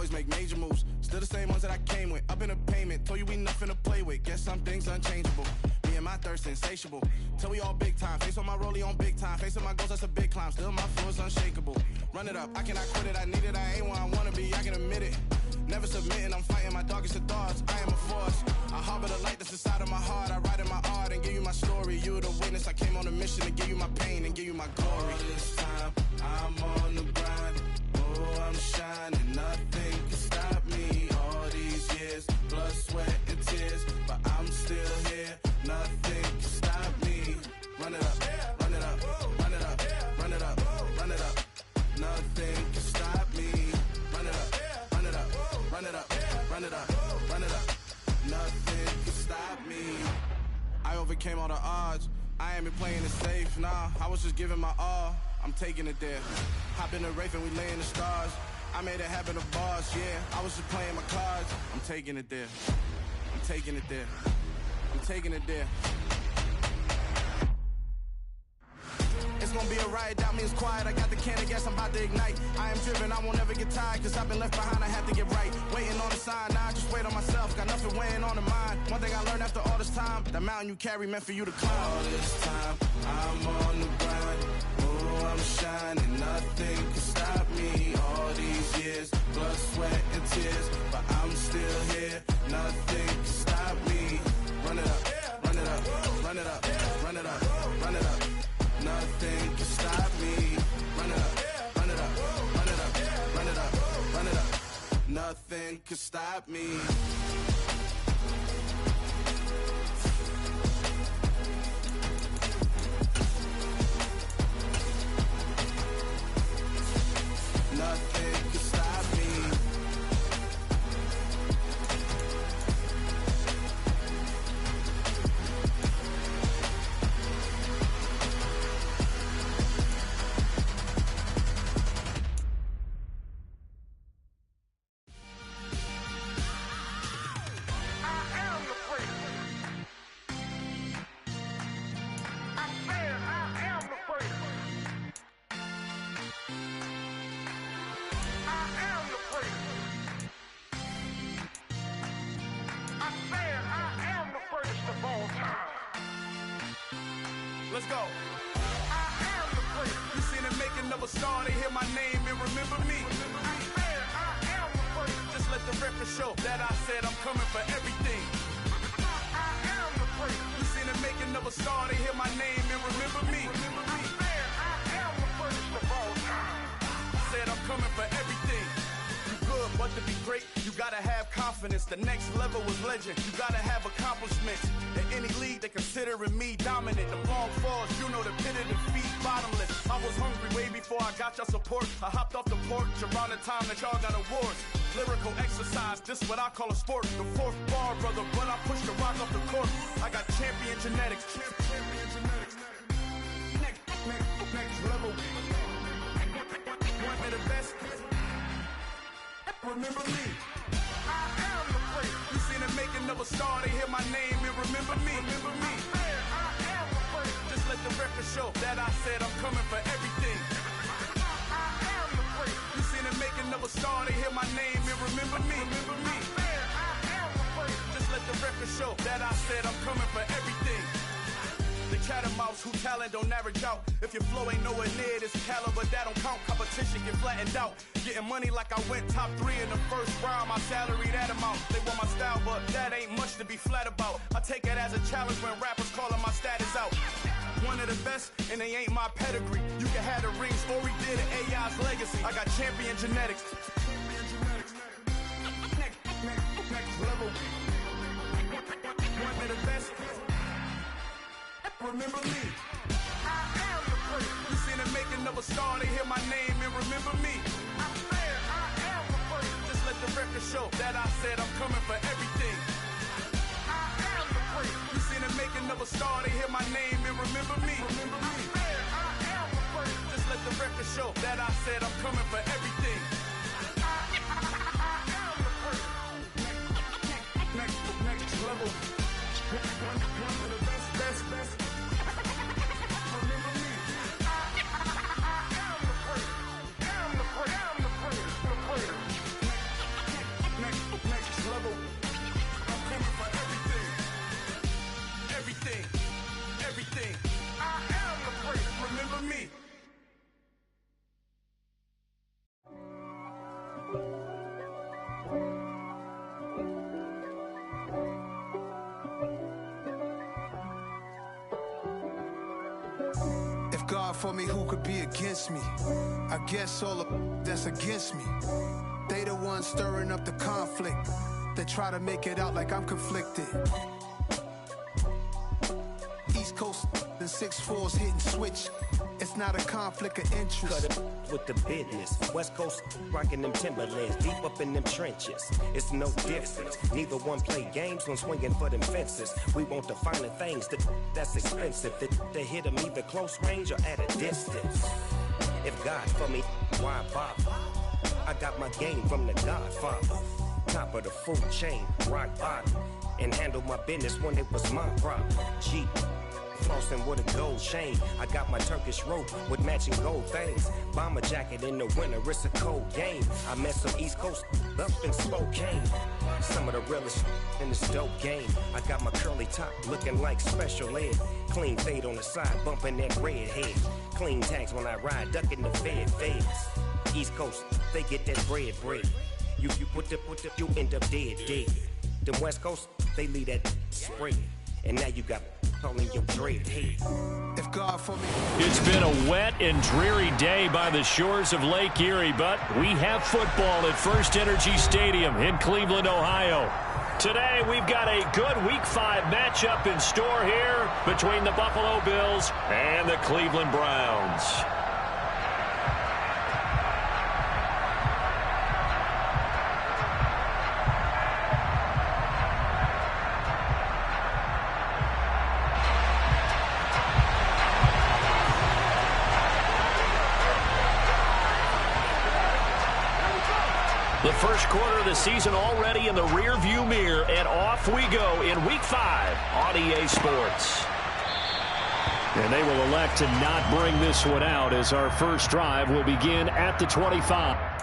always make major moves. Still the same ones that I came with. Up in a payment, told you we nothing to play with. Guess some things unchangeable. Me and my thirst insatiable. Till we all big time. Face on my rollie on big time. Face on my goals, that's a big climb. Still my flow is unshakable. Run it up, I cannot quit it. I need it, I ain't where I wanna be, I can admit it. Never submitting, I'm fighting my darkest of thoughts. I am a force. I harbor the light that's inside of my heart. I write in my art and give you my story. You the witness, I came on a mission to give you my pain and give you my glory. All this time, I'm on the grind. Oh, I'm shining, nothing can stop me. All these years, blood, sweat, and tears, but I'm still here. Nothing can stop me. Run it up, run it up, run it up, run it up, run it up. Nothing can stop me. Run it up, run it up, run it up, run it up, run it up. Nothing can stop me. I overcame all the odds. I ain't been playing it safe, nah. I was just giving my all. I'm taking it there. Hop in the Wraith and we lay in the stars. I made it happen to bars, yeah. I was just playing my cards. I'm taking it there. I'm taking it there. I'm taking it there. It's gonna be a riot, doubt me it's quiet. I got the can of gas, I'm about to ignite. I am driven, I won't ever get tired, cause I've been left behind, I have to get right. Waiting on a sign, now I just wait on myself. Got nothing weighing on the mind. One thing I learned after all this time, that mountain you carry meant for you to climb. All this time, I'm on the grind. Oh, I'm shining, nothing can stop me. All these years, blood, sweat, and tears, but I'm still here. Nothing can stop me. Run it up, run it up, run it up, run it up, run it up. Nothing can stop me. Run it up, run it up, run it up, run it up, run it up. Nothing can stop me. Nothing can stop me. Let's go. I am the place. You seen the making of a star, they hear my name and remember me. I am the place. Just let the record show that I said I'm coming for everything. I am the place. You seen the making of a star, they hear my name and remember me. I am the first of all time. Said I'm coming for everything. Good, but to be great, you gotta have confidence. The next level was legend. You gotta have accomplishments. In any league, they considering me dominant. The long falls, you know the pit of defeat, bottomless. I was hungry way before I got your support. I hopped off the porch around the time that y'all got awards. Lyrical exercise, this what I call a sport. The fourth bar, brother, but I pushed the rock off the court. I got champion genetics. Champion genetics. Next level. One of the best. Remember me. I am the place. You seen the making of a star, they hear my name and remember me. Remember me. I am the place. Just let the record show that I said I'm coming for everything. I am the place. You seen the making of a star, they hear my name and remember me. Remember me. I am the place. Just let the record show that I said I'm coming for everything. The chattermouths who talent don't average out. If your flow ain't nowhere near this caliber, that don't count. Competition get flattened out. Getting money like I went top 3 in the first round. My salary that amount. They want my style, but that ain't much to be flat about. I take it as a challenge when rappers calling my status out. One of the best, and they ain't my pedigree. You can have the rings, or we did an AI's legacy. I got champion genetics. Next level. One of the best. Remember me. I am the place. You seen the making of a star, they hear my name and remember me. I said I am the place. Just let the record show that I said I'm coming for everything. I am the place. You seen the making of a star, they hear my name and remember me. Remember me. I said I am the place. Just let the record show that I said I'm coming for everything. I am the place. Next level. One of the best. If God for me, who could be against me? I guess all of that's against me. They the ones stirring up the conflict. They try to make it out like I'm conflicted. East Coast and 6'4's hitting switch. It's not a conflict of interest. Cut it with the business. West Coast rocking them Timberlands, deep up in them trenches. It's no difference. Neither one play games, one swinging for them fences. We want the finer things that's expensive. They hit them either close range or at a distance. If God for me, why bother? I got my game from the Godfather. Top of the food chain, rock bottom. And handle my business when it was my problem. Jeep. Flossing with a gold chain. I got my Turkish rope with matching gold things. Bomber jacket in the winter, it's a cold game. I met some East Coast up in Spokane. Some of the realest in this dope game. I got my curly top looking like special ed. Clean fade on the side, bumping that red head. Clean tags when I ride, ducking the feds. East Coast, they get that bread. You put the, you end up dead. Them West Coast, they leave that spread. And now you got calling your dread head. If God for me. It's been a wet and dreary day by the shores of Lake Erie, but we have football at First Energy Stadium in Cleveland, Ohio. Today, we've got a good Week 5 matchup in store here between the Buffalo Bills and the Cleveland Browns. The first quarter of the season already in the rearview mirror, and off we go in Week 5 on EA Sports. And they will elect to not bring this one out as our first drive will begin at the 25.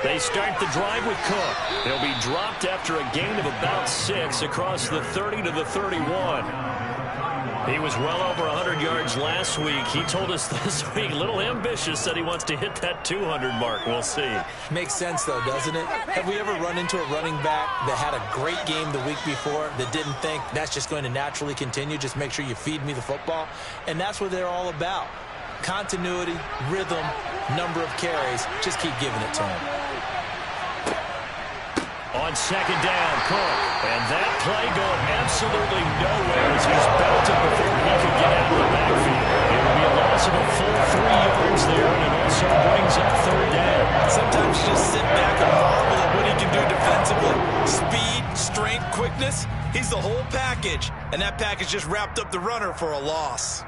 They start the drive with Cook. He'll be dropped after a gain of about 6 across the 30 to the 31. He was well over 100 yards last week. He told us this week, a little ambitious, said he wants to hit that 200 mark. We'll see. Makes sense, though, doesn't it? Have we ever run into a running back that had a great game the week before that didn't think that's just going to naturally continue? Just make sure you feed me the football. And that's what they're all about. Continuity, rhythm, number of carries. Just keep giving it to him. On second down, Cook. And that play going absolutely nowhere as he's belted before he could get out of the backfield. It will be a loss of a full 3 yards there, and it also brings up third down. Sometimes you just sit back and marvel at what he can do defensively. Speed, strength, quickness. He's the whole package. And that package just wrapped up the runner for a loss.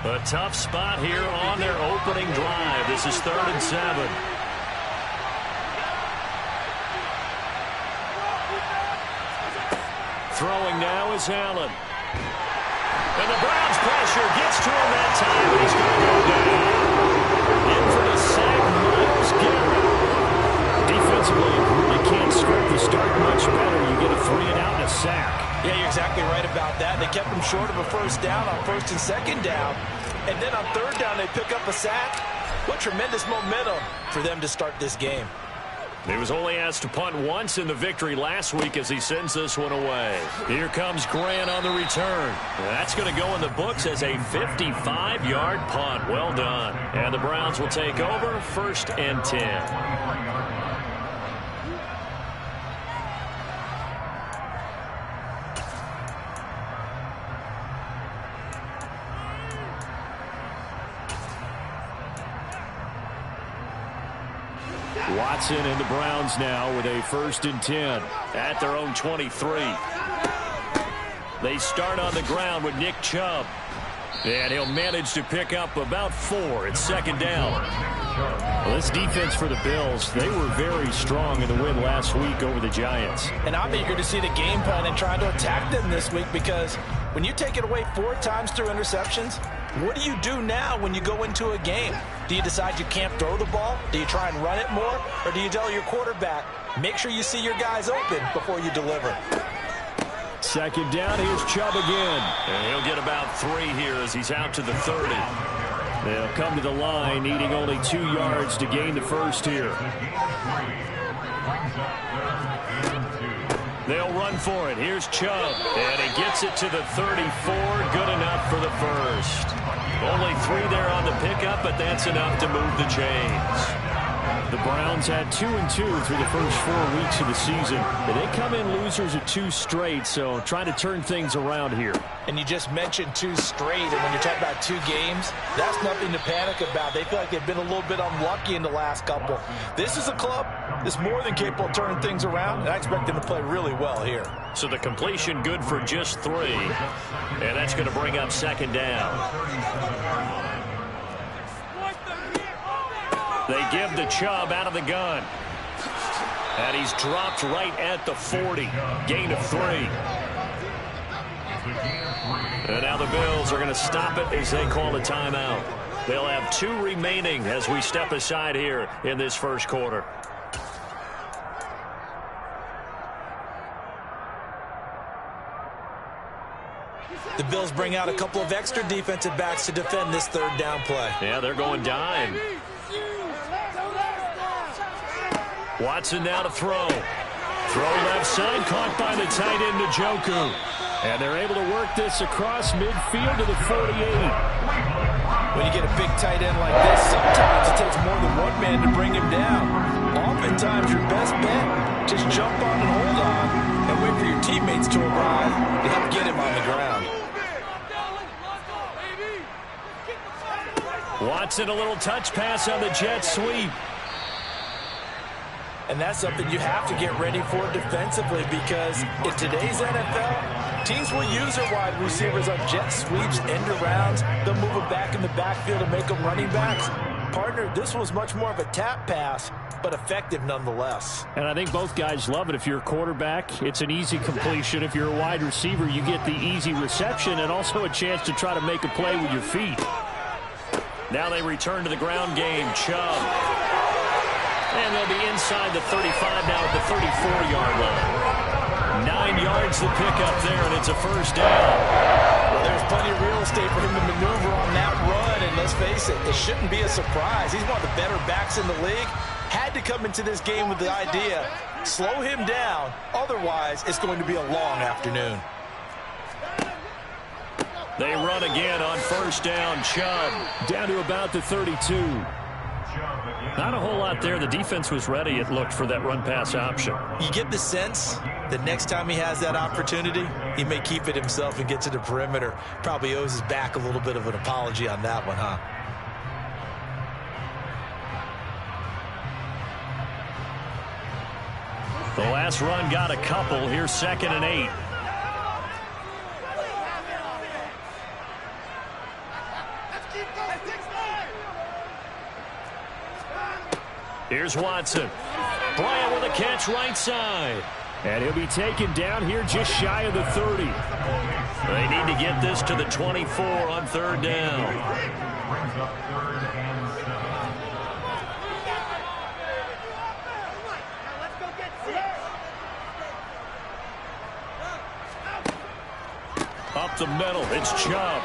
A tough spot here on their opening drive. This is 3rd and 7. Throwing now is Allen. And the Browns pressure gets to him that time, and he's going to go down. In for the sack, Myles Garrett. Defensively, you can't script the start much better. You get a 3 and out and a sack. Yeah, you're exactly right about that. They kept him short of a first down on 1st and 2nd down. And then on 3rd down, they pick up a sack. What tremendous momentum for them to start this game. He was only asked to punt once in the victory last week as he sends this one away. Here comes Grant on the return. That's going to go in the books as a 55-yard punt. Well done. And the Browns will take over 1st and 10. Watson and the Browns now with a 1st and 10 at their own 23. They start on the ground with Nick Chubb. And he'll manage to pick up about 4 at 2nd down. Well, this defense for the Bills, they were very strong in the win last week over the Giants. And I'm eager to see the game plan and trying to attack them this week because when you take it away 4 times through interceptions, what do you do now when you go into a game? Do you decide you can't throw the ball? Do you try and run it more? Or do you tell your quarterback, make sure you see your guys open before you deliver? 2nd down, here's Chubb again. And he'll get about 3 here as he's out to the 30. They'll come to the line, needing only 2 yards to gain the first here. They'll run for it. Here's Chubb. And he gets it to the 34. Good enough for the first. Only 3 there on the pickup, but that's enough to move the chains. The Browns had 2-2 through the first 4 weeks of the season. They come in losers of 2 straight, so trying to turn things around here. And you just mentioned 2 straight, and when you talk about 2 games, that's nothing to panic about. They feel like they've been a little bit unlucky in the last couple. This is a club that's more than capable of turning things around, and I expect them to play really well here. So the completion good for just 3, and that's going to bring up 2nd down. They give to Chubb out of the gun. And he's dropped right at the 40. Gain of 3. And now the Bills are going to stop it as they call a timeout. They'll have 2 remaining as we step aside here in this first quarter. The Bills bring out a couple of extra defensive backs to defend this 3rd down play. Yeah, they're going dime. Watson now to throw. Throw left side, caught by the tight end Njoku. And they're able to work this across midfield to the 48. When you get a big tight end like this, sometimes it takes more than one man to bring him down. Oftentimes, your best bet, just jump on and hold on and wait for your teammates to arrive to help get him on the ground. Watson, a little touch pass on the jet sweep. And that's something you have to get ready for defensively because in today's NFL, teams will use their wide receivers on jet sweeps, end arounds. They'll move them back in the backfield and make them running backs. Partner, this was much more of a tap pass, but effective nonetheless. And I think both guys love it. If you're a quarterback, it's an easy completion. If you're a wide receiver, you get the easy reception and also a chance to try to make a play with your feet. Now they return to the ground game. Chubb. And they'll be inside the 35 now at the 34-yard line. 9 yards to pick up there, and it's a first down. Well, there's plenty of real estate for him to maneuver on that run, and let's face it, it shouldn't be a surprise. He's one of the better backs in the league. Had to come into this game with the idea, slow him down, otherwise it's going to be a long afternoon. They run again on first down. Chubb down to about the 32. Not a whole lot there. The defense was ready, it looked, for that run-pass option. You get the sense that next time he has that opportunity, he may keep it himself and get to the perimeter. Probably owes his back a little bit of an apology on that one, huh? The last run got a couple. Here's 2nd and 8. Here's Watson. Bryant with a catch right side. And he'll be taken down here just shy of the 30. They need to get this to the 24 on 3rd down. Up the middle, it's Chubb.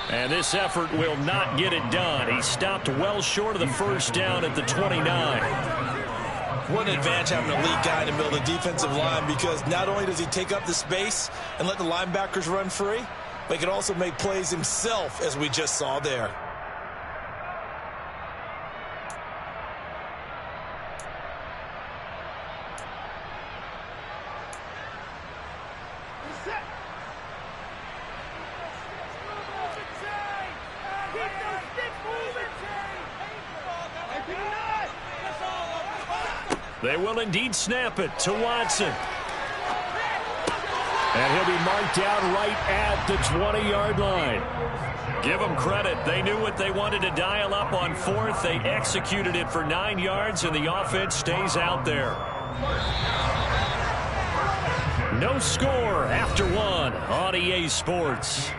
And this effort will not get it done. He stopped well short of the first down at the 29. What an advantage having an elite guy in the middle of the defensive line, because not only does he take up the space and let the linebackers run free, but he can also make plays himself, as we just saw there. They will indeed snap it to Watson. And he'll be marked down right at the 20-yard line. Give them credit. They knew what they wanted to dial up on 4th. They executed it for 9 yards, and the offense stays out there. No score after 1 on EA Sports.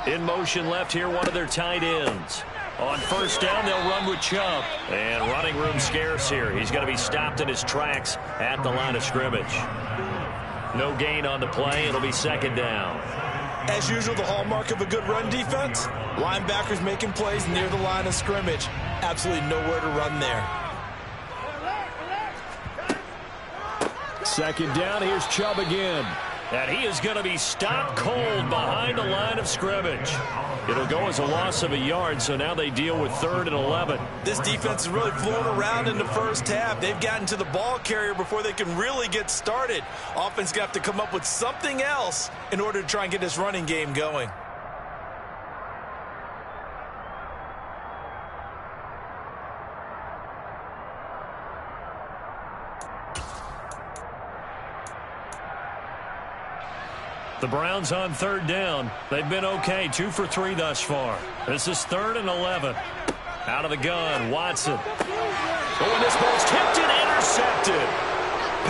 In motion left here, one of their tight ends. On first down, they'll run with Chubb. And running room scarce here. He's going to be stopped in his tracks at the line of scrimmage. No gain on the play. It'll be 2nd down. As usual, the hallmark of a good run defense, linebackers making plays near the line of scrimmage. Absolutely nowhere to run there. 2nd down, here's Chubb again. And he is going to be stopped cold behind the line of scrimmage. It'll go as a loss of a yard, so now they deal with 3rd and 11. This defense is really flown around in the first half. They've gotten to the ball carrier before they can really get started. Offense got to come up with something else in order to try and get this running game going. The Browns on 3rd down. They've been okay, 2 for 3 thus far. This is 3rd and 11. Out of the gun, Watson. Oh, and this ball's tipped and intercepted.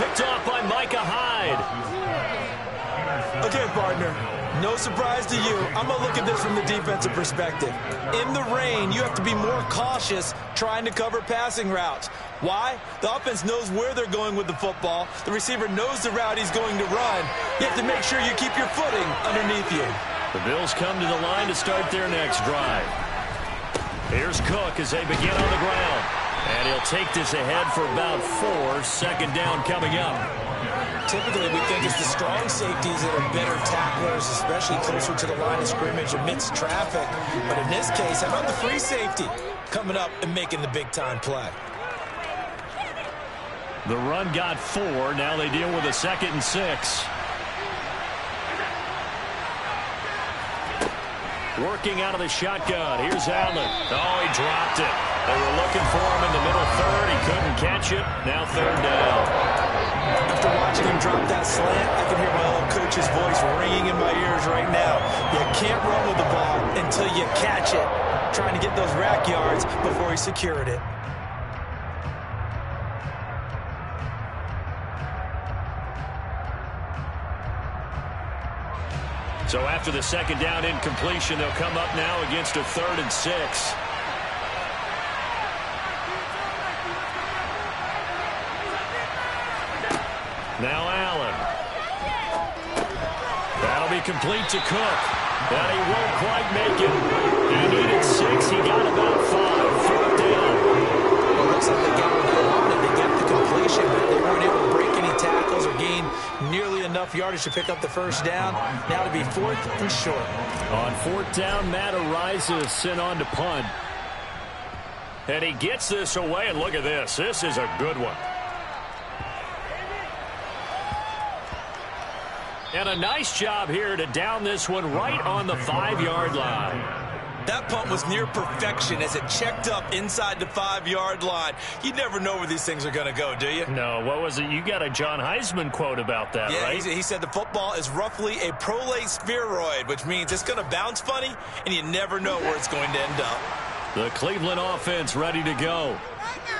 Picked off by Micah Hyde. Okay, partner, no surprise to you. I'm going to look at this from the defensive perspective. In the rain, you have to be more cautious trying to cover passing routes. Why? The offense knows where they're going with the football. The receiver knows the route he's going to run. You have to make sure you keep your footing underneath you. The Bills come to the line to start their next drive. Here's Cook as they begin on the ground. And he'll take this ahead for about 4. 2nd down coming up. Typically, we think it's the strong safeties that are better tacklers, especially closer to the line of scrimmage amidst traffic. But in this case, how about the free safety coming up and making the big-time play? The run got 4. Now they deal with a 2nd and 6. Working out of the shotgun. Here's Allen. Oh, he dropped it. They were looking for him in the middle 3rd. He couldn't catch it. Now 3rd down. After watching watching him drop that slant, I can hear my old coach's voice ringing in my ears right now. You can't run with the ball until you catch it. Trying to get those rack yards before he secured it. So after the second down incompletion, they'll come up now against a 3rd and 6. Now Allen. That'll be complete to Cook. But he won't quite make it. He needed 6. He got about 5. 4th down. Well, it looks like they got what they wanted. They got the completion, but they weren't able to break any tackles or gain nearly enough yardage to pick up the first down. Now to be 4th and short. On 4th down, Matt Ariza is sent on to punt. And he gets this away, and look at this. This is a good one. And a nice job here to down this one right on the 5-yard line. That punt was near perfection as it checked up inside the 5-yard line. You never know where these things are going to go, do you? No, what was it? You got a John Heisman quote about that, right? He said the football is roughly a prolate spheroid, which means it's going to bounce funny, and you never know where it's going to end up. The Cleveland offense ready to go.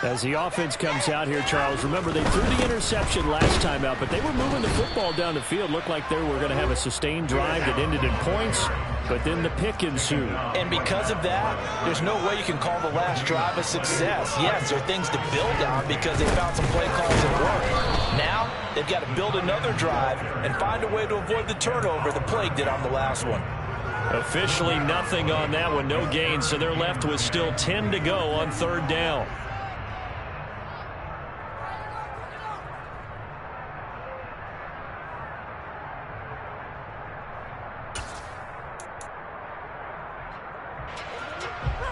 As the offense comes out here, Charles, remember they threw the interception last time out, but they were moving the football down the field. Looked like they were going to have a sustained drive that ended in points, but then the pick ensued. And because of that, there's no way you can call the last drive a success. Yes, there are things to build on because they found some play calls that work. Now, they've got to build another drive and find a way to avoid the turnover the plague did on the last one. Officially nothing on that one, no gain, so they're left with still 10 to go on 3rd down.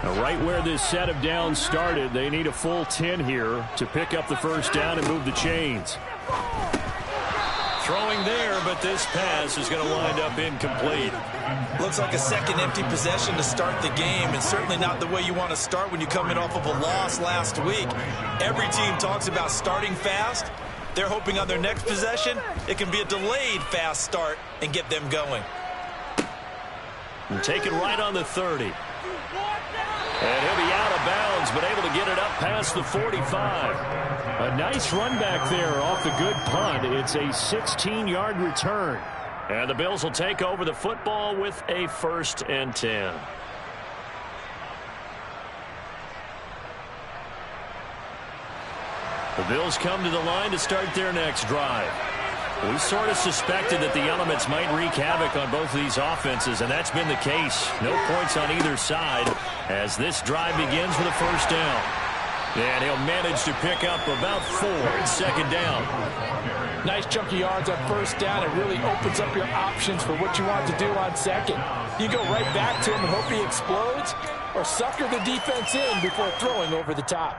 Now, right where this set of downs started, they need a full 10 here to pick up the first down and move the chains. Throwing there, but this pass is going to wind up incomplete. Looks like a second empty possession to start the game, and certainly not the way you want to start when you're coming off of a loss last week. Every team talks about starting fast. They're hoping on their next possession, it can be a delayed fast start and get them going. And take it right on the 30. And he'll be out of bounds, but able to get it up past the 45. A nice run back there off the good punt. It's a 16-yard return. And the Bills will take over the football with a 1st and 10. The Bills come to the line to start their next drive. We sort of suspected that the elements might wreak havoc on both of these offenses, and that's been the case. No points on either side as this drive begins with a first down. And he'll manage to pick up about 4 at 2nd down. Nice chunk of yards on first down. It really opens up your options for what you want to do on second. You go right back to him and hope he explodes, or sucker the defense in before throwing over the top.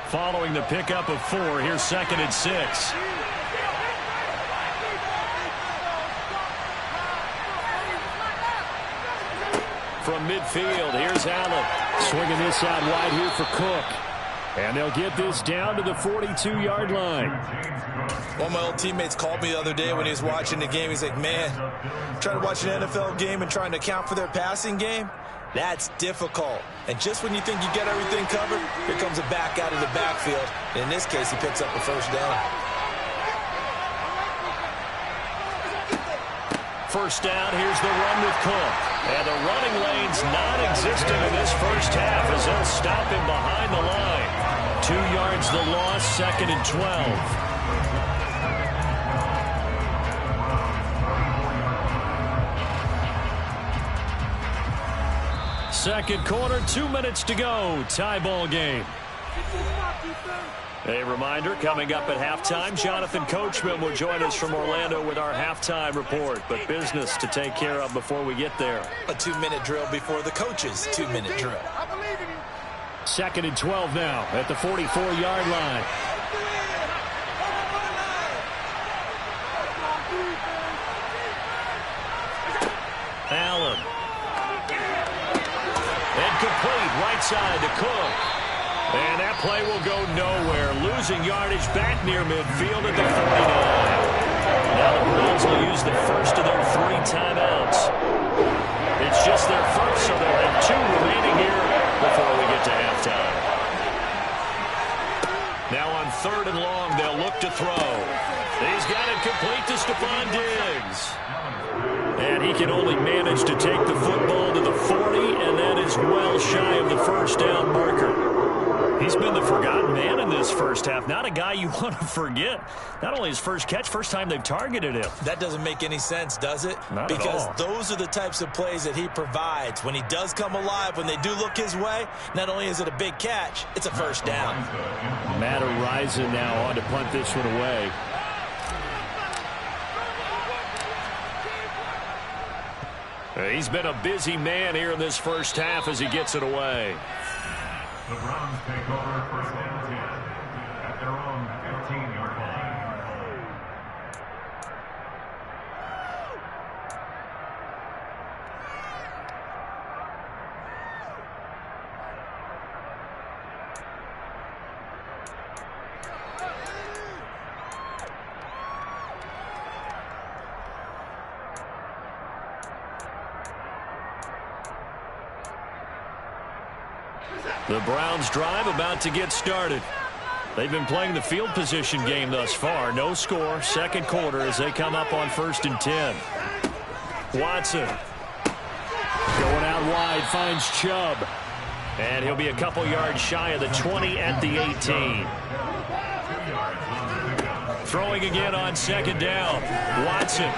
Following the pickup of 4, here's 2nd and 6. From midfield, here's Allen. Swinging this out wide here for Cook. And they'll get this down to the 42-yard line. One of my old teammates called me the other day when he was watching the game. He's like, man, trying to watch an NFL game and trying to account for their passing game, that's difficult. And just when you think you get everything covered, here comes a back out of the backfield. And in this case, he picks up a first down. First down, here's the run with Cook. And the running lane's non-existent in this first half as they'll stop him behind the line. 2 yards the loss, 2nd and 12. Second quarter, 2 minutes to go. Tie ball game. A reminder, coming up at halftime, Jonathan Coachman will join us from Orlando with our halftime report. But business to take care of before we get there. A 2-minute drill before the coach's 2-minute drill. 2nd and 12 now at the 44-yard line. Allen. Incomplete, right side to Cook. And that play will go nowhere. Losing yardage back near midfield at the 49. Now the Browns will use the first of their 3 timeouts. It's just their first, so they'll have 2 remaining here before we get to halftime. Now on 3rd and long, they'll look to throw. He's got it complete to Stephon Diggs. And he can only manage to take the football to the 40, and that is well shy of the first down marker. He's been the forgotten man in this first half. Not a guy you want to forget. Not only his first catch, first time they've targeted him. That doesn't make any sense, does it? Not because at all. Those are the types of plays that he provides. When he does come alive, when they do look his way, not only is it a big catch, it's a first down. Matt Araiza now on to punt this one away. He's been a busy man here in this first half as he gets it away. The Browns take over first and 10 at their own 15-yard line. The Browns drive about to get started. They've been playing the field position game thus far. No score, second quarter as they come up on 1st and 10. Watson going out wide, finds Chubb. And he'll be a couple yards shy of the 20 at the 18. Throwing again on 2nd down. Watson.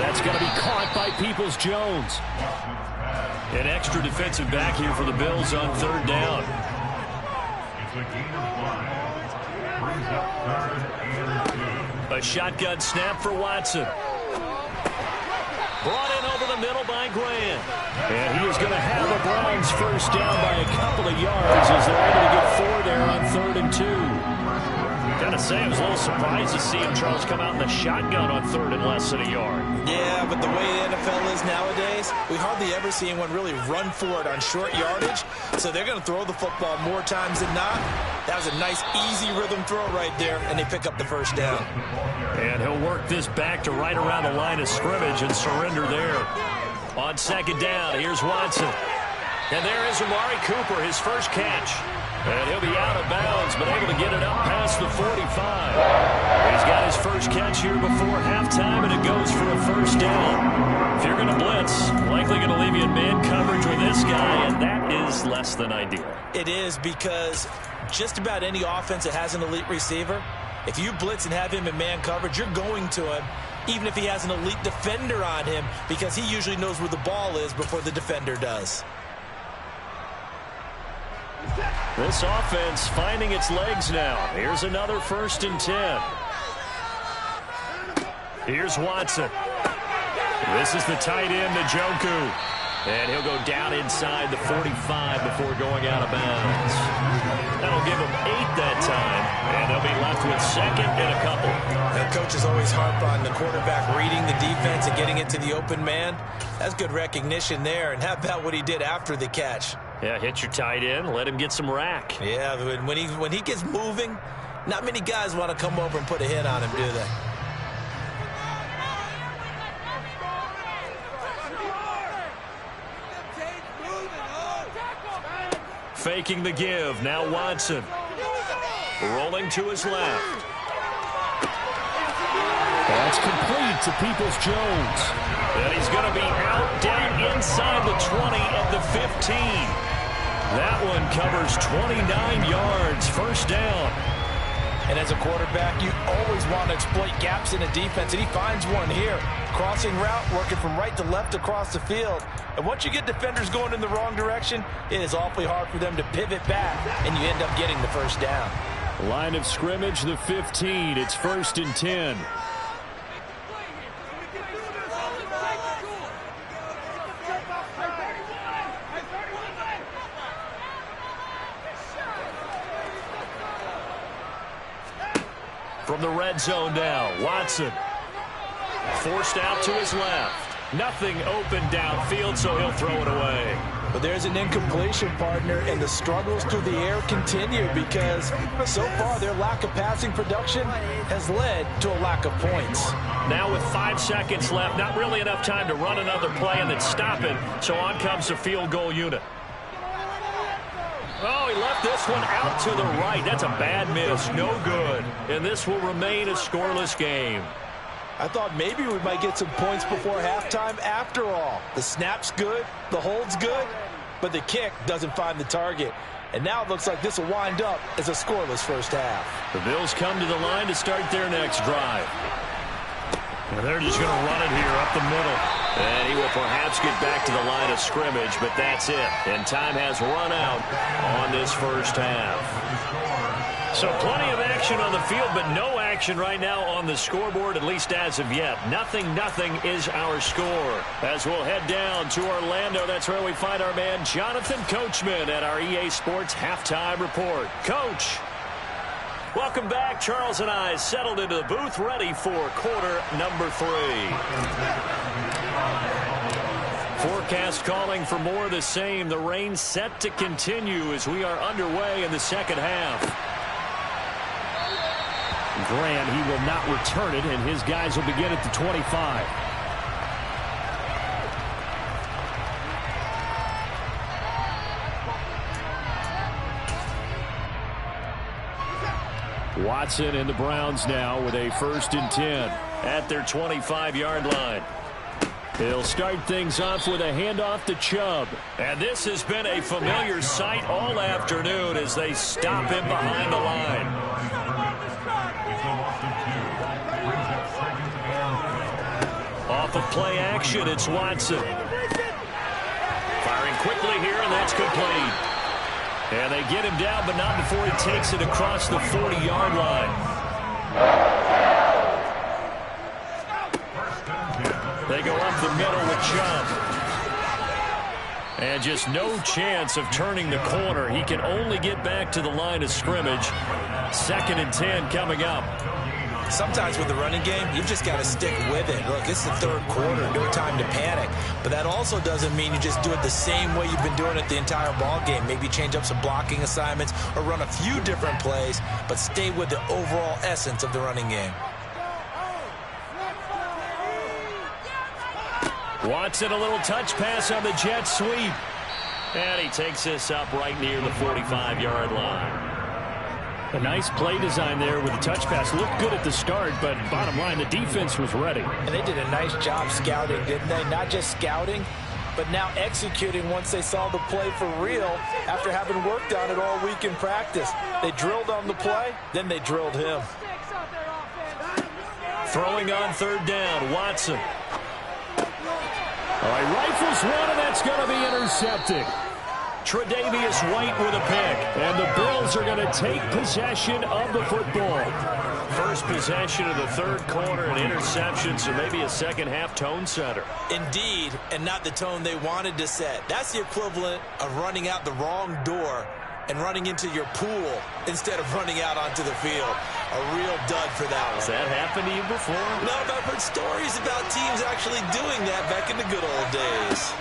That's going to be caught by Peoples-Jones. An extra defensive back here for the Bills on 3rd down. A shotgun snap for Watson. Brought in over the middle by Grant. And he is going to have the Browns first down by a couple of yards as they're able to get 4 there on 3rd and 2. Gotta say, I was a little surprised to see him, Charles, come out in the shotgun on 3rd and less than a yard. Yeah, but the way the NFL is nowadays, we hardly ever see anyone really run for it on short yardage. So they're going to throw the football more times than not. That was a nice, easy rhythm throw right there, and they pick up the first down. And he'll work this back to right around the line of scrimmage and surrender there. On 2nd down, here's Watson. And there is Amari Cooper, his first catch. And he'll be out of bounds, but able to get it up past the 45. He's got his first catch here before halftime, and it goes for a first down. If you're going to blitz, likely going to leave you in man coverage with this guy, and that is less than ideal. It is, because just about any offense that has an elite receiver, if you blitz and have him in man coverage, you're going to him, even if he has an elite defender on him, because he usually knows where the ball is before the defender does. This offense finding its legs now. Here's another 1st and 10. Here's Watson. This is the tight end, Njoku. And he'll go down inside the 45 before going out of bounds. That'll give him 8 that time. And they'll be left with 2nd and a couple. The coaches always harp on the quarterback reading the defense and getting it to the open man. That's good recognition there. And how about what he did after the catch? Yeah, hit your tight end, let him get some rack. Yeah, when he gets moving, not many guys want to come over and put a hit on him, do they? Faking the give, now Watson. Rolling to his left. That's complete to Peoples-Jones. And he's going to be out down inside the 20 at the 15. That one covers 29 yards, first down. And as a quarterback, you always want to exploit gaps in a defense, and he finds one here. Crossing route, working from right to left across the field. And once you get defenders going in the wrong direction, it is awfully hard for them to pivot back, and you end up getting the first down. Line of scrimmage, the 15. It's 1st and 10. From the red zone now, Watson. Forced out to his left. Nothing open downfield, so he'll throw it away. But there's an incompletion, partner, and the struggles through the air continue because so far their lack of passing production has led to a lack of points. Now with 5 seconds left, not really enough time to run another play and then stop it, so on comes the field goal unit. Oh, he left this one out to the right. That's a bad miss. No good. And this will remain a scoreless game. I thought maybe we might get some points before halftime after all. The snap's good, the hold's good, but the kick doesn't find the target. And now it looks like this will wind up as a scoreless first half. The Bills come to the line to start their next drive. And they're just going to run it here up the middle. And he will perhaps get back to the line of scrimmage, but that's it. And time has run out on this first half. So plenty of action on the field, but no action right now on the scoreboard, at least as of yet. 0-0 is our score. As we'll head down to Orlando, that's where we find our man Jonathan Coachman at our EA Sports Halftime Report. Coach. Welcome back. Charles and I settled into the booth, ready for quarter number 3. Forecast calling for more of the same. The rain set to continue as we are underway in the second half. Grant, he will not return it, and his guys will begin at the 25. Watson and the Browns now with a 1st and 10 at their 25-yard line. He'll start things off with a handoff to Chubb. And this has been a familiar sight all afternoon as they stop him behind the line. Off of play action, it's Watson. Firing quickly here, and that's complete. And they get him down, but not before he takes it across the 40-yard line. They go up the middle with Chubb. And just no chance of turning the corner. He can only get back to the line of scrimmage. 2nd and 10 coming up. Sometimes with the running game, you've just got to stick with it. Look, it's the 3rd quarter, no time to panic. But that also doesn't mean you just do it the same way you've been doing it the entire ball game. Maybe change up some blocking assignments or run a few different plays, but stay with the overall essence of the running game. Watson, a little touch pass on the jet sweep. And he takes this up right near the 45-yard line. A nice play design there with the touch pass. Looked good at the start, but bottom line, the defense was ready. And they did a nice job scouting, didn't they? Not just scouting, but now executing once they saw the play for real after having worked on it all week in practice. They drilled on the play, then they drilled him. Throwing on 3rd down, Watson. All right, rifles one, and that's going to be intercepted. Tre'Davious White with a pick, and the Bills are going to take possession of the football. First possession of the 3rd quarter, an interception, so maybe a second-half tone setter. Indeed, and not the tone they wanted to set. That's the equivalent of running out the wrong door and running into your pool instead of running out onto the field. A real dud for that one. Has that happened to you before? No, but I've heard stories about teams actually doing that back in the good old days.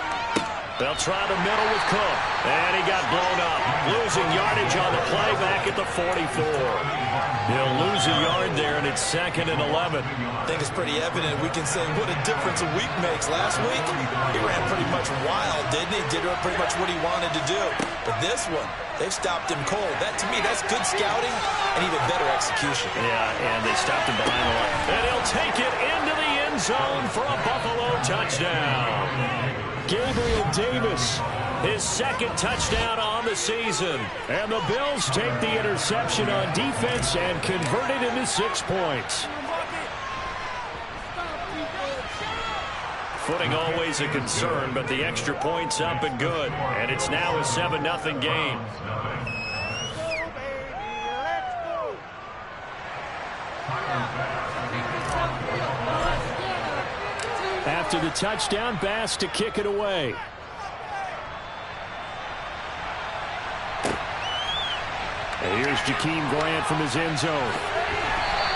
They'll try the middle with Cook, and he got blown up. Losing yardage on the play back at the 44. He'll lose a yard there, and it's 2nd and 11. I think it's pretty evident we can say what a difference a week makes. Last week, he ran pretty much wild, didn't he? Did pretty much what he wanted to do. But this one, they've stopped him cold. That, to me, that's good scouting and even better execution. Yeah, and they stopped him behind the line. And he'll take it into the end zone for a Buffalo touchdown. Gabriel Davis, his 2nd touchdown on the season. And the Bills take the interception on defense and convert it into 6 points. Footing always a concern, but the extra point's up and good. And it's now a 7-0 game. After the touchdown, Bass to kick it away. And here's Jakeem Grant from his end zone.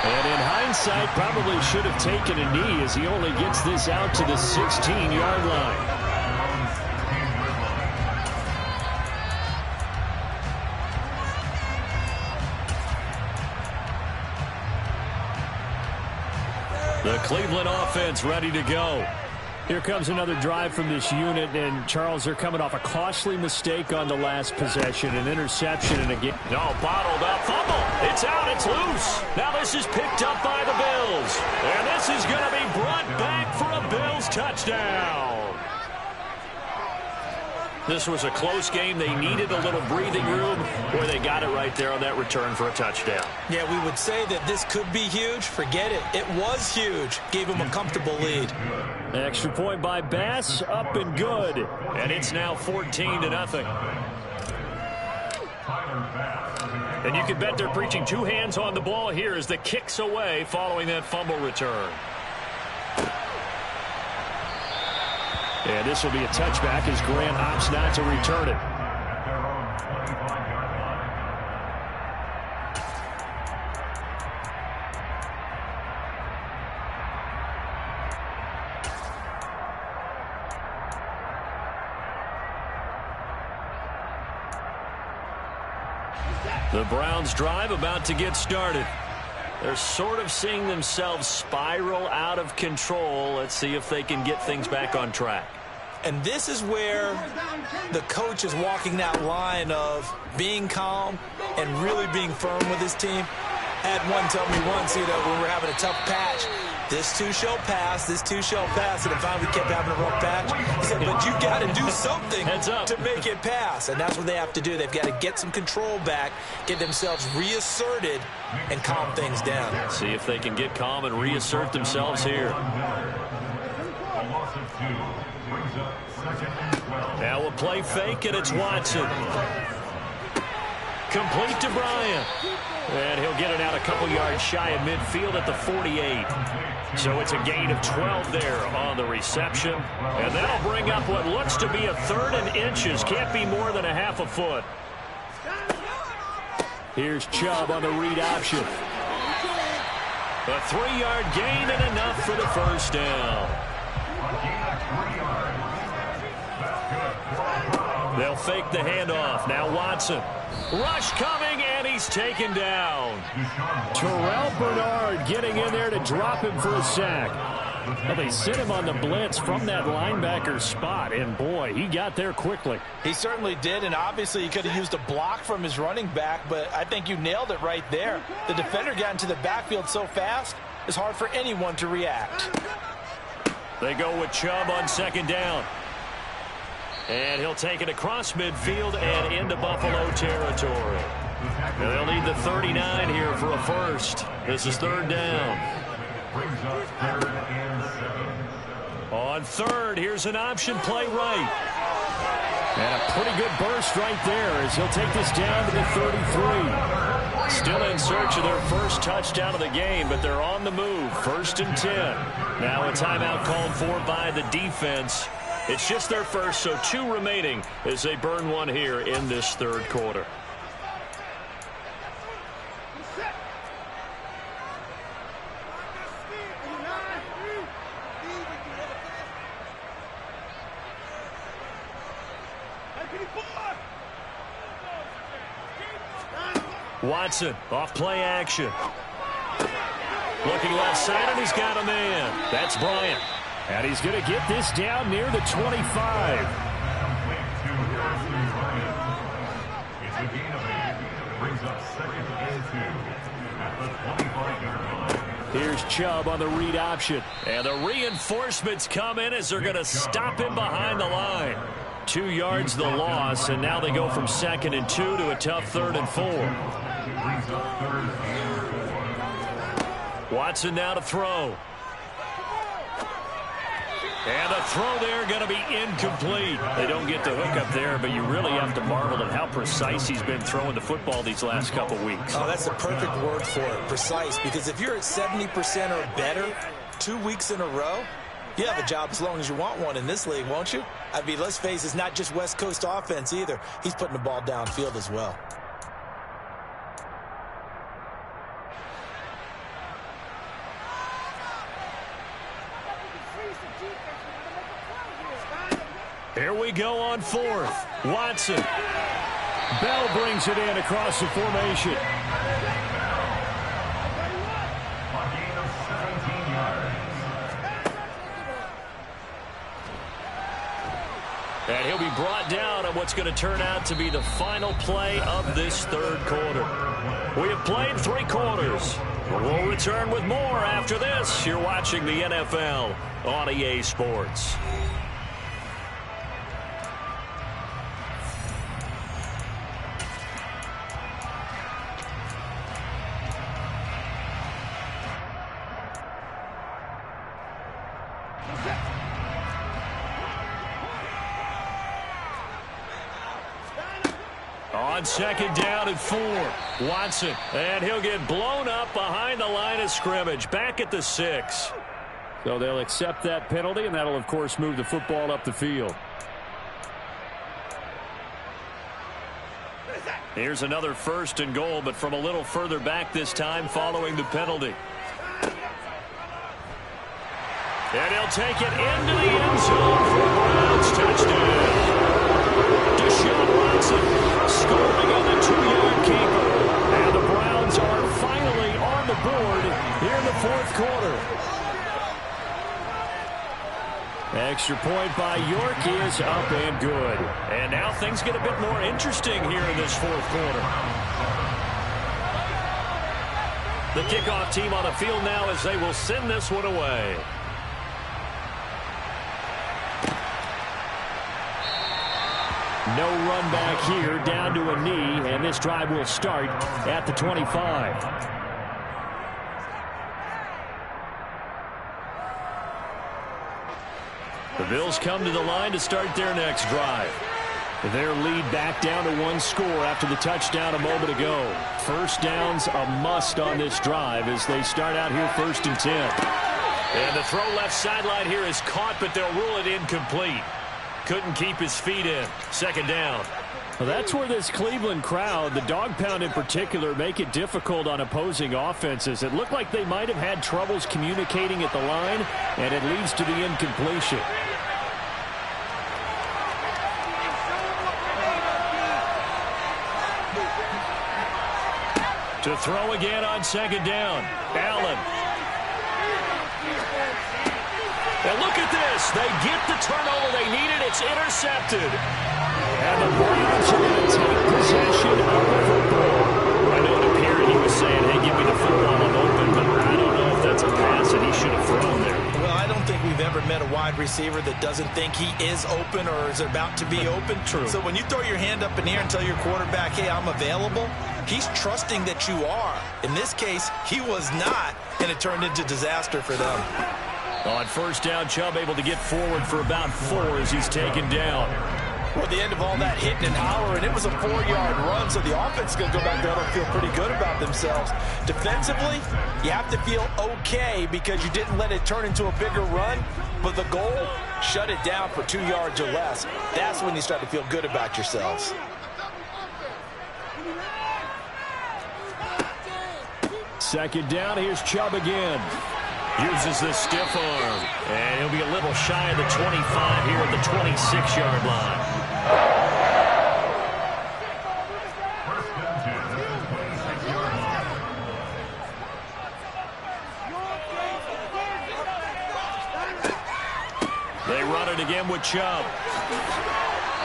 And in hindsight, probably should have taken a knee as he only gets this out to the 16-yard line. The Cleveland offense ready to go. Here comes another drive from this unit, and Charles, they're coming off a costly mistake on the last possession, an interception, and again. No, bottled up, fumble. It's out, it's loose. Now this is picked up by the Bills, and this is going to be brought back for a Bills touchdown. This was a close game. They needed a little breathing room. Boy, they got it right there on that return for a touchdown. Yeah, we would say that this could be huge. Forget it. It was huge. Gave him a comfortable lead. Extra point by Bass, up and good. And it's now 14-0. And you can bet they're preaching two hands on the ball here as the kick's away following that fumble return. And this will be a touchback as Grant opts not to return it. The Browns drive about to get started. They're sort of seeing themselves spiral out of control. Let's see if they can get things back on track. And this is where the coach is walking that line of being calm and really being firm with his team. Had one tell me once, when we were having a tough patch, this too shall pass, this too shall pass, and finally we kept having a rough patch. He said, but you got to do something to make it pass, and that's what they have to do. They've got to get some control back, get themselves reasserted, and calm things down. See if they can get calm and reassert themselves here. Now a play fake, and it's Watson. Complete to Bryant. And he'll get it out a couple yards shy of midfield at the 48. So it's a gain of 12 there on the reception. And that'll bring up what looks to be a 3rd and inches. Can't be more than a half a foot. Here's Chubb on the read option. A 3-yard gain and enough for the first down. They'll fake the handoff. Now Watson. Rush coming, and he's taken down. Terrell Bernard getting in there to drop him for a sack. Well, they sent him on the blitz from that linebacker spot, and boy, he got there quickly. He certainly did, and obviously he could have used a block from his running back, but I think you nailed it right there. The defender got into the backfield so fast, it's hard for anyone to react. They go with Chubb on 2nd down. And he'll take it across midfield and into Buffalo territory. And they'll need the 39 here for a first. This is 3rd down. On 3rd, here's an option play right. And a pretty good burst right there as he'll take this down to the 33. Still in search of their first touchdown of the game, but they're on the move. 1st and 10. Now a timeout called for by the defense. It's just their first, so 2 remaining as they burn one here in this 3rd quarter. Watson, off play action. Looking left side, and he's got a man. That's Bryant. And he's going to get this down near the 25. Here's Chubb on the read option. And the reinforcements come in as they're going to stop him behind the line. 2 yards the loss, and now they go from 2nd and 2 to a tough 3rd and 4. Watson now to throw. And a throw there going to be incomplete. They don't get the hook up there, but you really have to marvel at how precise he's been throwing the football these last couple weeks. Oh, that's the perfect word for it, precise, because if you're at 70% or better 2 weeks in a row, you have a job as long as you want one in this league, won't you? I mean, let's face it, it's not just West Coast offense either. He's putting the ball downfield as well. Here we go on 4th. Watson. Bell brings it in across the formation. 17 yards. And he'll be brought down on what's going to turn out to be the final play of this third quarter. We have played 3 quarters. We'll return with more after this. You're watching the NFL on EA Sports. On second down and 4, Watson, and he'll get blown up behind the line of scrimmage, back at the 6. So they'll accept that penalty, and that'll, of course, move the football up the field. Here's another 1st and goal, but from a little further back this time following the penalty. And he'll take it into the end zone for a Browns touchdown. Deshaun Watson scoring on the 2-yard keeper. And the Browns are finally on the board here in the 4th quarter. Extra point by York is up and good. And now things get a bit more interesting here in this 4th quarter. The kickoff team on the field now as they will send this one away. No run back here, down to a knee, and this drive will start at the 25. The Bills come to the line to start their next drive. Their lead back down to 1 score after the touchdown a moment ago. 1st down's a must on this drive as they start out here 1st and 10. And the throw left sideline here is caught, but they'll rule it incomplete. Couldn't keep his feet in. 2nd down. Well, that's where this Cleveland crowd, the dog pound in particular, make it difficult on opposing offenses. It looked like they might have had troubles communicating at the line, and it leads to the incompletion. To throw again on 2nd down. Allen. And look at this. They get the turnover they needed. It's intercepted. And the Browns are going to take possession of the football. I know it appeared he was saying, hey, give me the football, I'm open, but I don't know if that's a pass that he should have thrown there. Well, I don't think we've ever met a wide receiver that doesn't think he is open or is about to be open. True. So when you throw your hand up in the air and tell your quarterback, hey, I'm available, he's trusting that you are. In this case, he was not, and it turned into disaster for them. On 1st down, Chubb able to get forward for about 4 as he's taken down. Well, at the end of all that hitting and hollering, it was a 4-yard run, so the offense is going to go back there and feel pretty good about themselves. Defensively, you have to feel okay because you didn't let it turn into a bigger run, but the goal, shut it down for 2 yards or less. That's when you start to feel good about yourselves. Second down, here's Chubb again. Uses the stiff arm, and he'll be a little shy of the 25 here at the 26-yard line. They run it again with Chubb.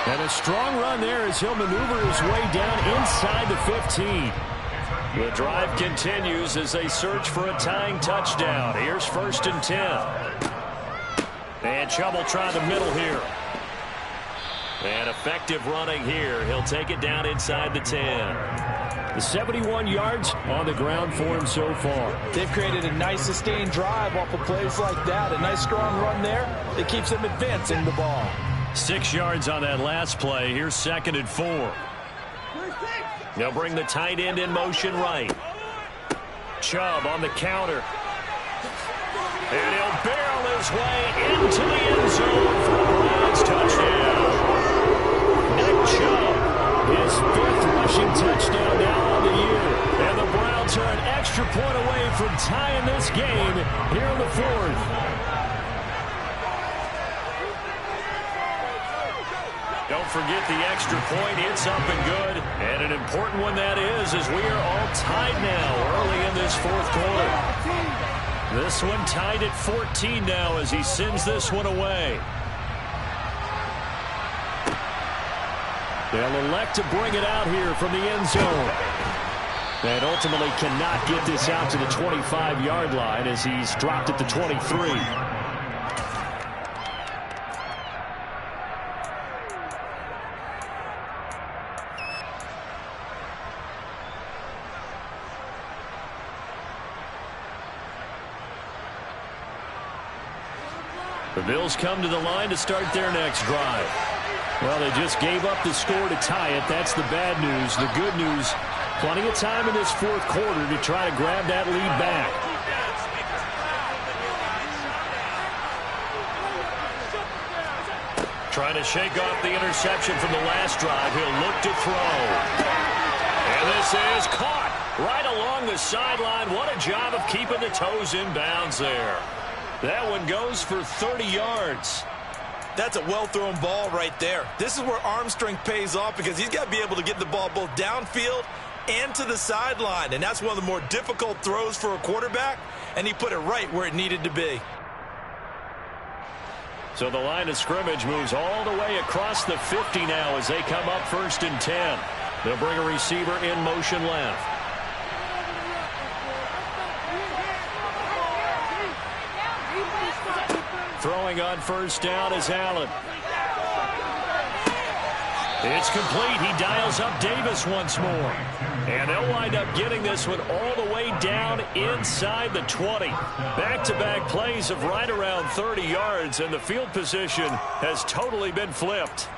And a strong run there as he'll maneuver his way down inside the 15. The drive continues as they search for a tying touchdown. Here's 1st and 10. And Chubb will try the middle here. And effective running here. He'll take it down inside the 10. The 71 yards on the ground for him so far. They've created a nice sustained drive off of plays like that. A nice strong run there. It keeps them advancing the ball. 6 yards on that last play. Here's 2nd and 4. They'll bring the tight end in motion right. Chubb on the counter. And he'll barrel his way into the end zone for a Browns touchdown. Nick Chubb, his 5th rushing touchdown now on the year. And the Browns are an extra point away from tying this game here in the 4th. Don't forget the extra point. It's up and good. And an important one that is, as we are all tied now early in this 4th quarter. This one tied at 14 now as he sends this one away. They'll elect to bring it out here from the end zone. And ultimately cannot get this out to the 25-yard line as he's dropped at the 23. The Bills come to the line to start their next drive. Well, they just gave up the score to tie it. That's the bad news. The good news, plenty of time in this fourth quarter to try to grab that lead back. Trying to shake off the interception from the last drive. He'll look to throw. And this is caught right along the sideline. What a job of keeping the toes in bounds there. That one goes for 30 yards. That's a well-thrown ball right there. This is where arm strength pays off because he's got to be able to get the ball both downfield and to the sideline. And that's one of the more difficult throws for a quarterback, and he put it right where it needed to be. So the line of scrimmage moves all the way across the 50 now as they come up 1st and 10. They'll bring a receiver in motion left. Throwing on 1st down is Allen. It's complete. He dials up Davis once more. And they'll wind up getting this one all the way down inside the 20. Back-to-back plays of right around 30 yards, and the field position has totally been flipped.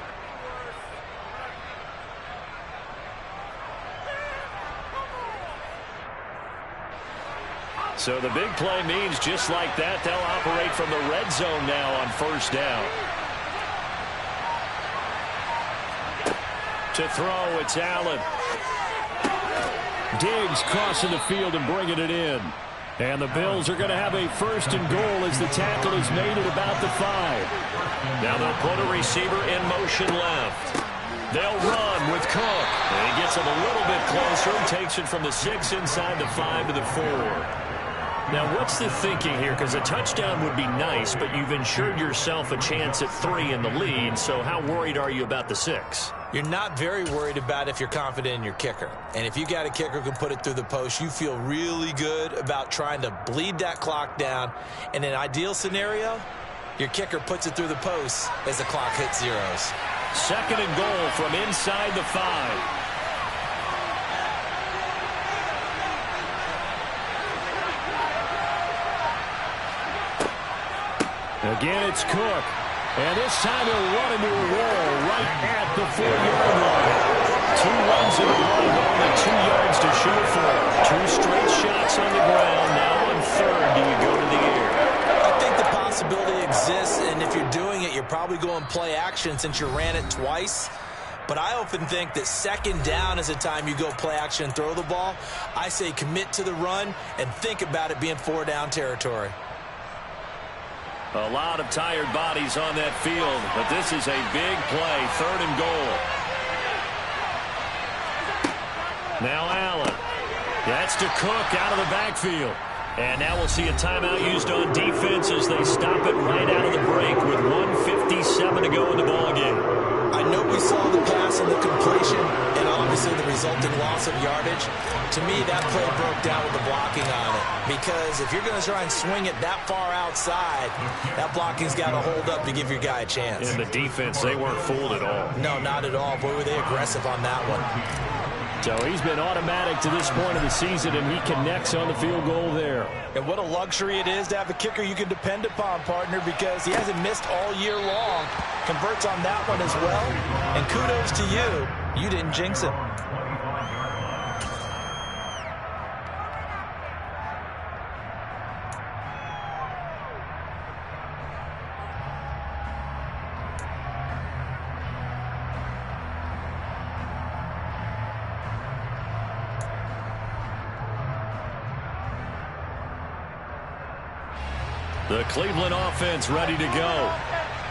So the big play means just like that, they'll operate from the red zone now on 1st down. To throw, it's Allen. Diggs crossing the field and bringing it in. And the Bills are going to have a 1st and goal as the tackle is made at about the 5. Now they'll put a receiver in motion left. They'll run with Cook. And he gets him a little bit closer and takes it from the 6 inside the 5 to the 4. Now, what's the thinking here? Because a touchdown would be nice, but you've ensured yourself a chance at 3 in the lead, so how worried are you about the 6? You're not very worried about if you're confident in your kicker. And if you got a kicker who can put it through the post, you feel really good about trying to bleed that clock down. In an ideal scenario, your kicker puts it through the post as the clock hits zeros. 2nd and goal from inside the 5. Again, it's Cook. And this time he'll run into a wall right at the 4-yard line. 2 runs in a row, only 2 yards to show for it. 2 straight shots on the ground. Now on 3rd, do you go to the air? I think the possibility exists, and if you're doing it, you're probably going play action since you ran it twice. But I often think that 2nd down is the time you go play action and throw the ball. I say commit to the run and think about it being 4-down territory. A lot of tired bodies on that field, but this is a big play, 3rd and goal. Now Allen. That's to Cook out of the backfield. And now we'll see a timeout used on defense as they stop it right out of the break with 1:57 to go in the ballgame. I know we saw the pass and the completion and obviously the resulting loss of yardage. To me, that play broke down with the blocking on it. Because if you're going to try and swing it that far outside, that blocking's got to hold up to give your guy a chance. In the defense, they weren't fooled at all. No, not at all. Boy, were they aggressive on that one. So he's been automatic to this point of the season, and he connects on the field goal there. And what a luxury it is to have a kicker you can depend upon, partner, because he hasn't missed all year long. Converts on that one as well. And kudos to you. You didn't jinx him. The Cleveland offense ready to go.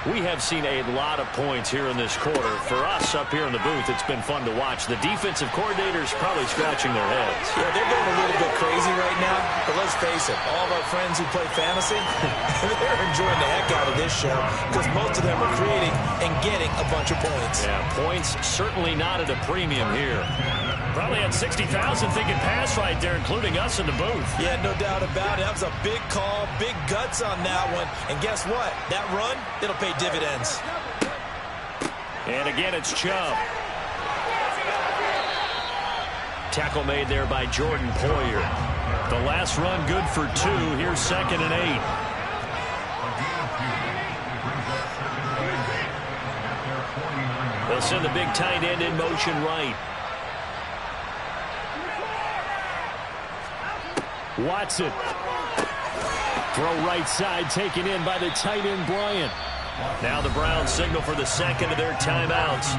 We have seen a lot of points here in this quarter. For us up here in the booth, it's been fun to watch. The defensive coordinators probably scratching their heads. Yeah, they're going a little bit crazy right now, but let's face it, all of our friends who play fantasy, they're enjoying the heck out of this show because most of them are creating and getting a bunch of points. Yeah, points certainly not at a premium here. Probably had 60,000 thinking pass right there, including us in the booth. Yeah, no doubt about it. That was a big call, big guts on that one. And guess what? That run, it'll pay dividends. And again, it's Chubb. Tackle made there by Jordan Poyer. The last run good for 2. Here's 2nd and 8. They'll send the big tight end in motion right. Watson. Throw right side taken in by the tight end Bryant. Now the Browns signal for the second of their timeouts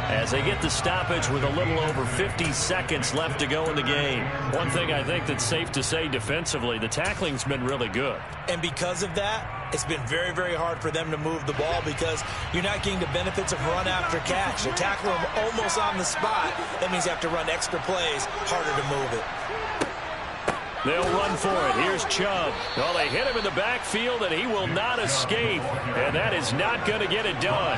as they get the stoppage with a little over 50 seconds left to go in the game. One thing I think that's safe to say defensively, the tackling's been really good. And because of that, it's been very, very hard for them to move the ball because you're not getting the benefits of run after catch. They're tackling them almost on the spot. That means you have to run extra plays, harder to move it. They'll run for it. Here's Chubb. Well, they hit him in the backfield, and he will not escape. And that is not going to get it done.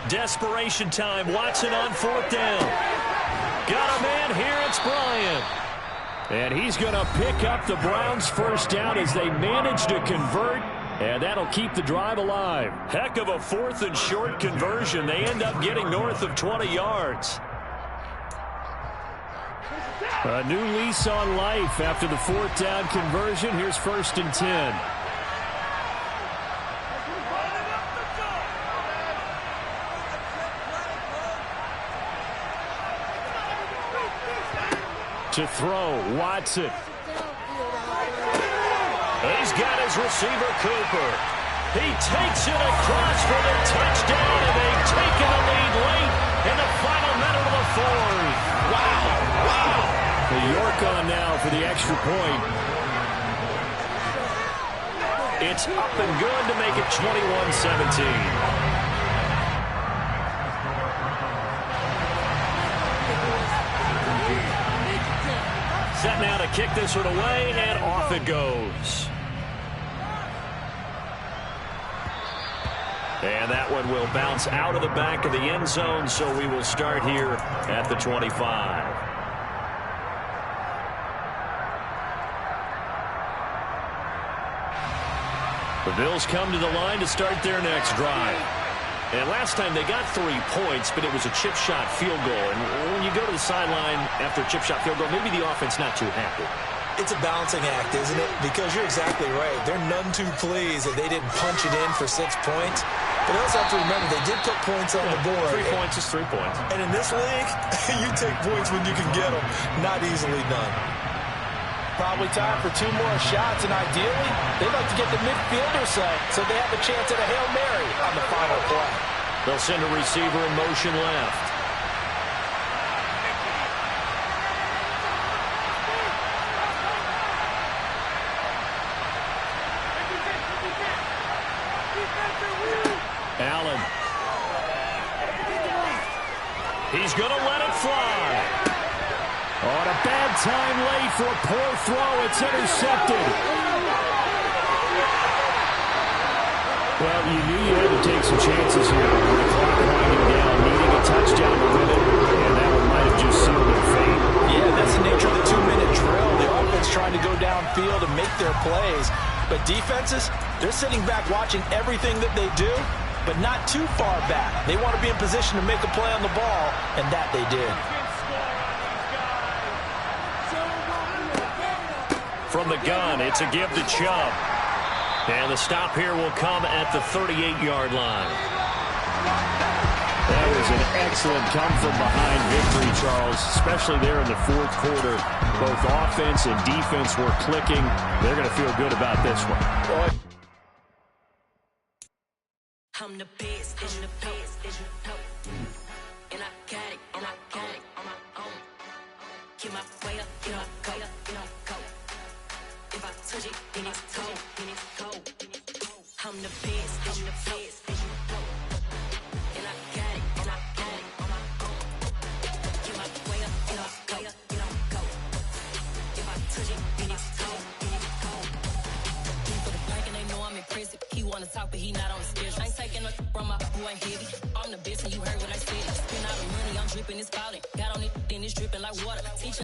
Desperation time. Watson on 4th down. Got a man here. It's Bryant. And he's going to pick up the Browns' first down as they manage to convert. And that'll keep the drive alive. Heck of a 4th and short conversion. They end up getting north of 20 yards. A new lease on life after the 4th down conversion. Here's 1st and 10. To throw, Watson. He's got his receiver, Cooper. He takes it across for the touchdown, and they've taken the lead late in the final minute of the 4th. Wow, wow. The York on now for the extra point. It's up and good to make it 21-17. Set now to kick this one away, and off it goes. And that one will bounce out of the back of the end zone, so we will start here at the 25. The Bills come to the line to start their next drive. And last time they got 3 points, but it was a chip shot field goal. And when you go to the sideline after a chip shot field goal, maybe the offense not too happy. It's a balancing act, isn't it? Because you're exactly right. They're none too pleased that they didn't punch it in for 6 points. But you also have to remember, they did put points on the board. 3 points is 3 points. And in this league, you take points when you can get them. Not easily done. Probably time for 2 more shots, and ideally, they'd like to get the midfielder set so they have a chance at a Hail Mary on the final play. They'll send a receiver in motion left. Allen. He's going to let it fly. On a bad time late for a poor throw. It's intercepted. Well, you knew you had to take some chances here. With the clock winding down, needing a touchdown to win it, and that one might have just sealed their fate. Yeah, that's the nature of the 2-minute drill. The offense trying to go downfield and make their plays. But defenses, they're sitting back watching everything that they do, but not too far back. They want to be in position to make a play on the ball, and that they did. From the gun, it's a give to Chubb. And the stop here will come at the 38-yard line. That was an excellent come-from-behind victory, Charles, especially there in the 4th quarter. Both offense and defense were clicking. They're going to feel good about this one. I'm the best, and the best, and I got it, on my own. Get my way up, get my go, If I touch it, then it's cold, then it's cold. I'm the best, as you know. And I got it, and I got it on my own. Get my way up, and I go, and I go. If I touch it, then it's cold, then it's cold. He for the bank and they know I'm impressive. He wanna talk, but he not on the schedule. I ain't taking no from my boy heavy. I'm the best, and you heard what I said. Spend all the money, I'm dripping, it's falling. Got on it, then it's dripping like water. Teaching